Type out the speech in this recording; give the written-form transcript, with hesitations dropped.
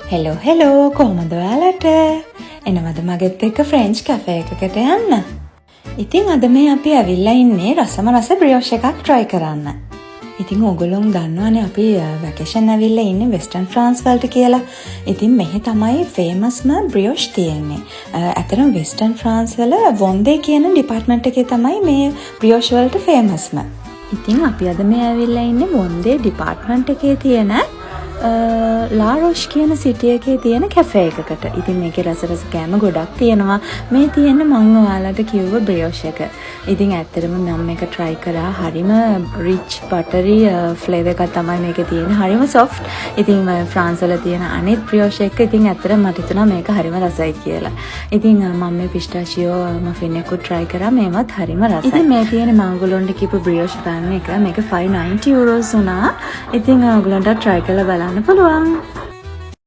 Hello කොහොමද ඔයාලට? එනවද මගෙත් එක්ක ෆ්‍රෙන්ච් කැෆේ එකකට යන්න? ඉතින් අද මේ අපි ඇවිල්ලා ඉන්නේ රසම රස බ්‍රියෝෂ් එකක් try කරන්න. ඉතින් ඕගොල්ලෝ දන්නවනේ අපි වැකේෂන් ඇවිල්ලා ඉන්නේ වෙස්ටර්න් ෆ්‍රාන්ස් වලට කියලා. ඉතින් මෙහි තමයි ෆේමස්ම බ්‍රියෝෂ් තියෙන්නේ. අතරම වෙස්ටර්න් ෆ්‍රාන්ස් වල වොන්දේ කියන ඩිපාර්ට්මන්ට් එකේ තමයි මේ බ්‍රියෝෂ් වලට ෆේමස්ම. ඉතින් අපි අද මේ ඇවිල්ලා ඉන්නේ වොන්දේ ඩිපාර්ට්මන්ට් එකේ තියෙන ලාරොෂ් කියන සිටි එකේ තියෙන කැෆේ එකකට. ඉතින් මේකේ රස කෑම ගොඩක් තියෙනවා. මේ තියෙන මම ඔයාලට කිව්ව බ්‍රියෝෂ් එක. ඉතින් ඇත්තටම මම මේක try කරා. හරිම rich buttery flavor එකක් තමයි මේකේ තියෙන්නේ. හරිම soft. ඉතින් ෆ්‍රාන්ස් වල තියෙන අනිත් බ්‍රියෝෂ් එක ඉතින් ඇත්තටම මට හිතුණා මේක හරිම රසයි කියලා. ඉතින් මම මේ පිස්ටාචියෝ මෆින් එක try කරා. මේවත් හරිම රසයි. ඉතින් මේ තියෙන මම ඔයගොල්ලන්ට කියපු බ්‍රියෝෂ් pan එක මේක €590 වුණා. ඉතින් ඔයගොල්ලන්ට try කරලා බලන්න පුළුවන්.